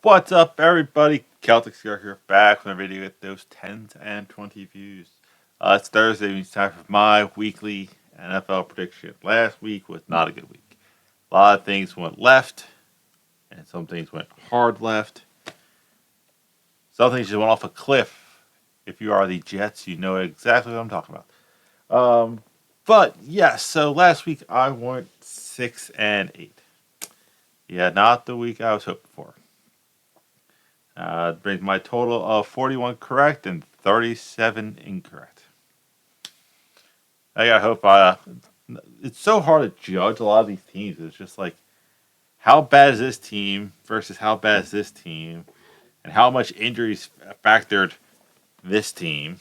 What's up, everybody? Celtic Scar here, back with a video with those 10s and 20 views. It's Thursday, it's time for my weekly NFL prediction. Last week was not a good week. A lot of things went left, and some things went hard left. Some things just went off a cliff. If you are the Jets, you know exactly what I'm talking about. But yes, so last week I went 6 and 8. Yeah, not the week I was hoping for. Brings my total of 41 correct and 37 incorrect. I hope it's so hard to judge a lot of these teams. It's just like, how bad is this team versus how bad is this team, and how much injuries factored this team.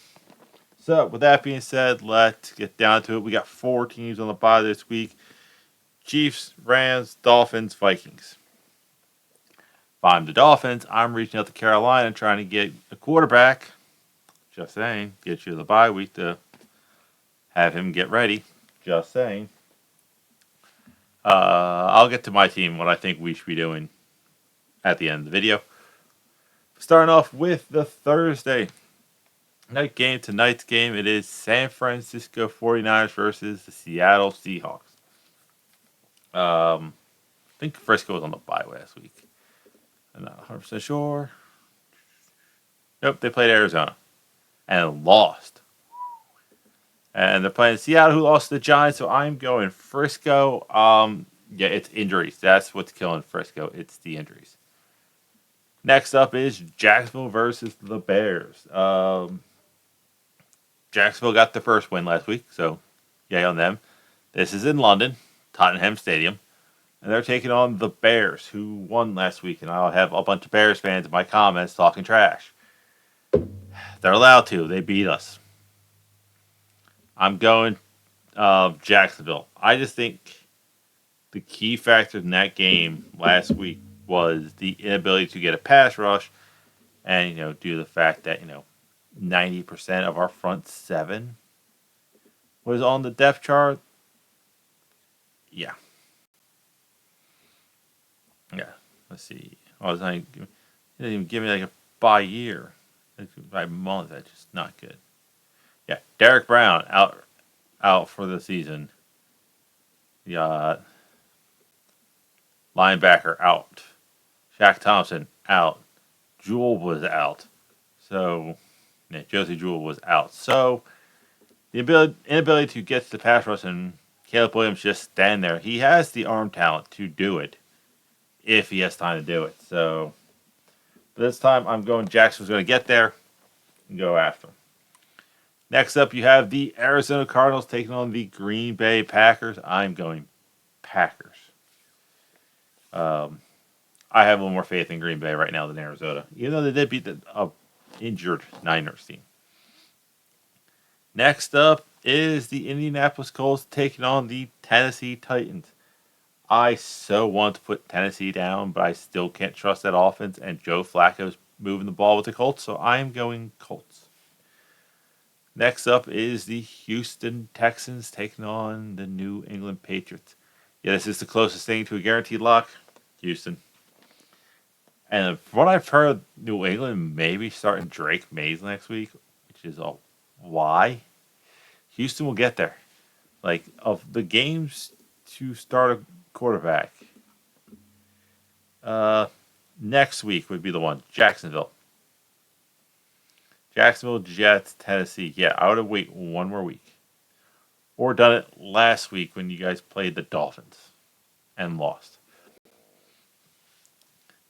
So, with that being said, let's get down to it. We got 4 teams on the bye this week: Chiefs, Rams, Dolphins, Vikings. If I'm the Dolphins, I'm reaching out to Carolina trying to get a quarterback. Just saying, get you the bye week to have him get ready. Just saying. I'll get to my team, what I think we should be doing at the end of the video. Starting off with the Thursday night game. Tonight's game, it is San Francisco 49ers versus the Seattle Seahawks. I think Frisco was on the bye last week. I'm not 100% sure. Nope, they played Arizona and lost. And they're playing Seattle, who lost to the Giants, so I'm going Frisco. Yeah, it's injuries. That's what's killing Frisco. It's the injuries. Next up is Jacksonville versus the Bears. Jacksonville got the first win last week, so yay on them. This is in London, Tottenham Stadium, and they're taking on the Bears, who won last week. And I'll have a bunch of Bears fans in my comments talking trash. They're allowed to. They beat us. I'm going Jacksonville. I just think the key factor in that game last week was the inability to get a pass rush, and due to the fact that 90% of our front seven was on the depth chart. Yeah. Let's see. I was like, they didn't even give me like a by year, by month. That's just not good. Yeah, Derek Brown out for the season. The linebacker out. Shaq Thompson out. Jewell was out. So, yeah, Josie Jewell was out. So, the inability to get to the pass rush and Caleb Williams just stand there. He has the arm talent to do it if he has time to do it. So, this time I'm going Jackson's going to get there and go after him. Next up, you have the Arizona Cardinals taking on the Green Bay Packers. I'm going Packers. I have a little more faith in Green Bay right now than Arizona, even though they did beat the injured Niners team. Next up is the Indianapolis Colts taking on the Tennessee Titans. I so want to put Tennessee down, but I still can't trust that offense, and Joe Flacco's moving the ball with the Colts, so I am going Colts. Next up is the Houston Texans taking on the New England Patriots. Yeah, this is the closest thing to a guaranteed lock. Houston. And from what I've heard, New England may be starting Drake Mays next week, which is a why. Houston will get there. Like, of the games to start a quarterback, next week would be the one. Jacksonville, Jets, Tennessee. Yeah, I would have waited one more week. Or done it last week when you guys played the Dolphins and lost.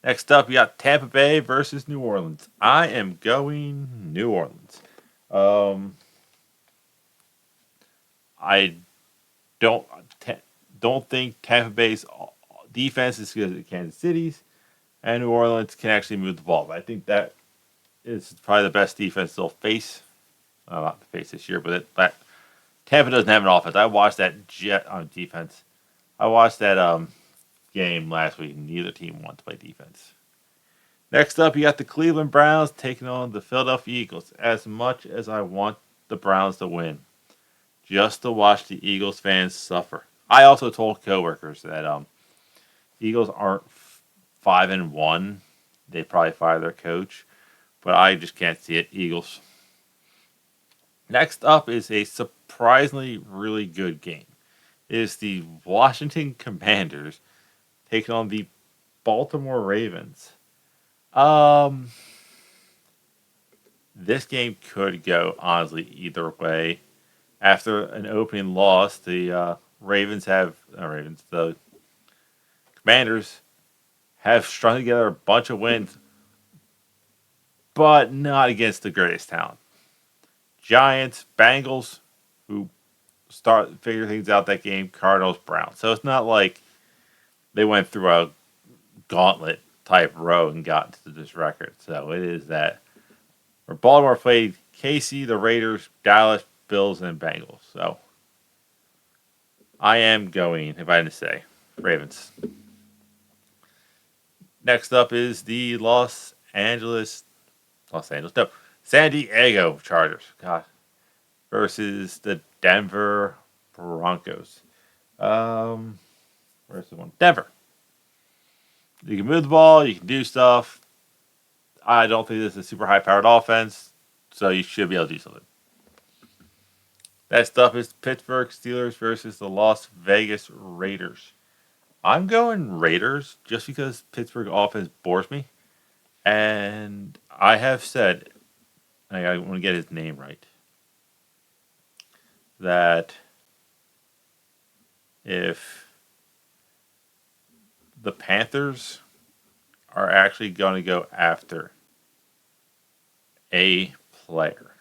Next up, you got Tampa Bay versus New Orleans. I am going New Orleans. I don't think Tampa Bay's defense is good as Kansas City's, and New Orleans can actually move the ball. But I think that is probably the best defense they'll face. Not to face this year, but Tampa doesn't have an offense. I watched that Jet on defense. I watched that game last week, and neither team wanted to play defense. Next up, you got the Cleveland Browns taking on the Philadelphia Eagles. As much as I want the Browns to win, just to watch the Eagles fans suffer. I also told coworkers that Eagles aren't 5-1 they probably fire their coach. But I just can't see it. Eagles. Next up is a surprisingly really good game. It is the Washington Commanders taking on the Baltimore Ravens. Um, this game could go honestly either way. After an opening loss, the the Commanders have strung together a bunch of wins, but not against the greatest talent. Giants, Bengals, who start figure things out that game, Cardinals, Browns. So it's not like they went through a gauntlet type row and got to this record. So it is that where Baltimore played KC, the Raiders, Dallas, Bills, and Bengals. So I am going, if I had to say, Ravens. Next up is the San Diego Chargers. God, versus the Denver Broncos. Where's the one? Denver. You can move the ball, you can do stuff. I don't think this is a super high powered offense, so you should be able to do something. Next up is Pittsburgh Steelers versus the Las Vegas Raiders. I'm going Raiders just because Pittsburgh offense bores me. And I have said, I want to get his name right, that if the Panthers are actually going to go after a player,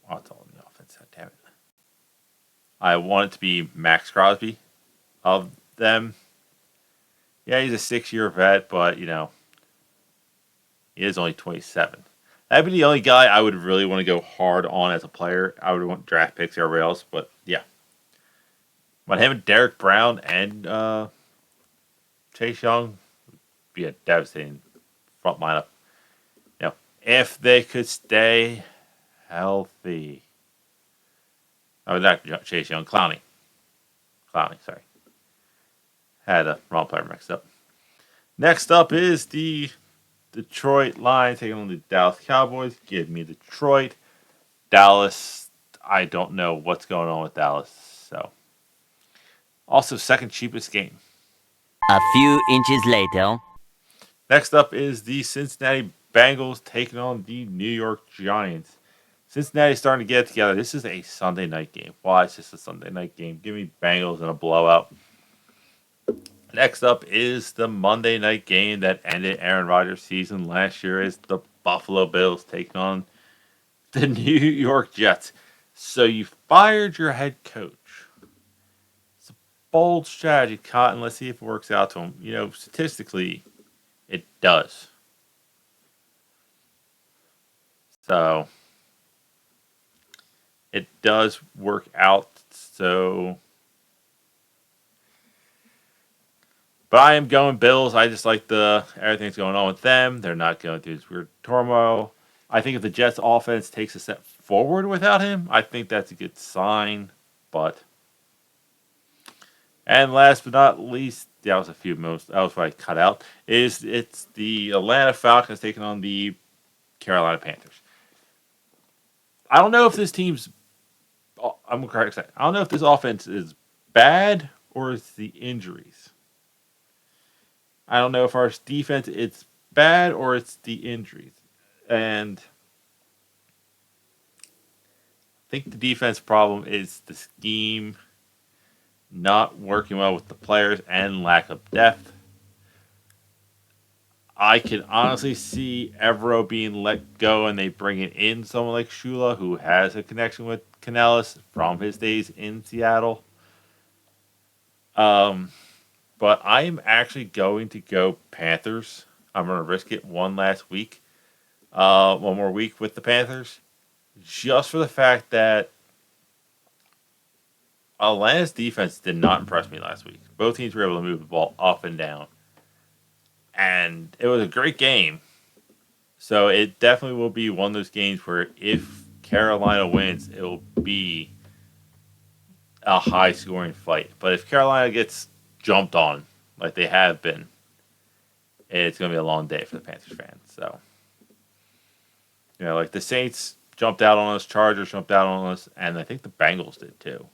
what's all in the offense? God damn it. I want it to be Max Crosby of them. Yeah, he's a 6-year vet, but, he is only 27. That'd be the only guy I would really want to go hard on as a player. I would want draft picks everywhere else, but yeah. But him and Derek Brown and Chase Young would be a devastating front lineup. If they could stay healthy. Oh, not Chase Young, Clowney. Sorry. Had a wrong player mixed up. Next up is the Detroit Lions taking on the Dallas Cowboys. Give me Detroit. Dallas, I don't know what's going on with Dallas. So, also second cheapest game. A few inches later. Next up is the Cincinnati Bengals taking on the New York Giants. Cincinnati's starting to get it together. This is a Sunday night game. Why is this a Sunday night game? Give me Bengals in a blowout. Next up is the Monday night game that ended Aaron Rodgers' season last year. Is the Buffalo Bills taking on the New York Jets. So you fired your head coach. It's a bold strategy, Cotton. Let's see if it works out to him. Statistically, it does. So it does work out. So, but I am going Bills. I just like everything's going on with them. They're not going through this weird turmoil. I think if the Jets offense takes a step forward without him, I think that's a good sign. And last but not least, that was a few most. That was what I cut out. It's the Atlanta Falcons taking on the Carolina Panthers. I don't know if this team's. I'm correct. I don't know if this offense is bad or it's the injuries. I don't know if our defense it's bad or it's the injuries. And I think the defense problem is the scheme not working well with the players and lack of depth. I can honestly see Evero being let go and they bring in someone like Shula who has a connection with Canellis from his days in Seattle. But I'm actually going to go Panthers. I'm going to risk it one more week with the Panthers, just for the fact that Atlanta's defense did not impress me last week. Both teams were able to move the ball up and down. And it was a great game. So it definitely will be one of those games where if Carolina wins, it will be a high-scoring fight. But if Carolina gets jumped on, like they have been, it's going to be a long day for the Panthers fans. So, like the Saints jumped out on us, Chargers jumped out on us, and I think the Bengals did too.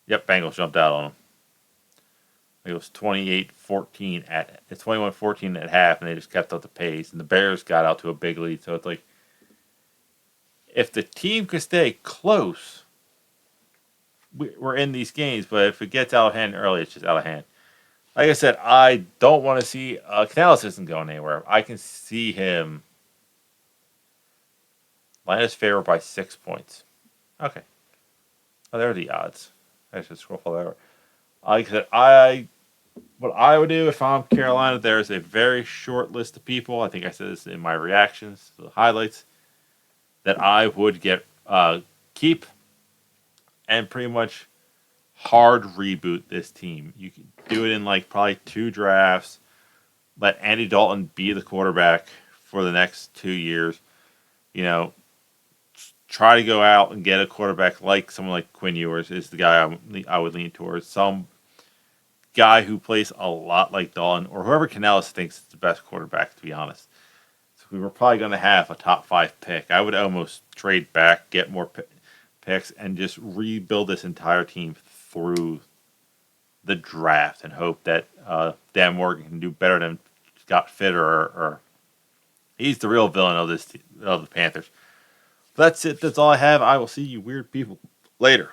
Yep, Bengals jumped out on them. It was 28-14 it's 21-14 at half, and they just kept up the pace. And the Bears got out to a big lead. So it's like, if the team could stay close, we're in these games. But if it gets out of hand early, it's just out of hand. Like I said, I don't want to see Canales isn't going anywhere. I can see him minus favor by 6 points. Okay. Oh, there are the odds. I should scroll over. Like I said, what I would do if I'm Carolina, there's a very short list of people. I think I said this in my reactions to the highlights that I would keep and pretty much hard reboot this team. You can do it in like probably 2 drafts. Let Andy Dalton be the quarterback for the next 2 years. Try to go out and get a quarterback like someone like Quinn Ewers is the guy I would lean towards. Some guy who plays a lot like Dalton, or whoever Canales thinks is the best quarterback, to be honest. So we were probably going to have a top 5 pick. I would almost trade back, get more picks, and just rebuild this entire team through the draft and hope that Dan Morgan can do better than Scott Fitter, or he's the real villain of the Panthers. That's it. That's all I have. I will see you weird people later.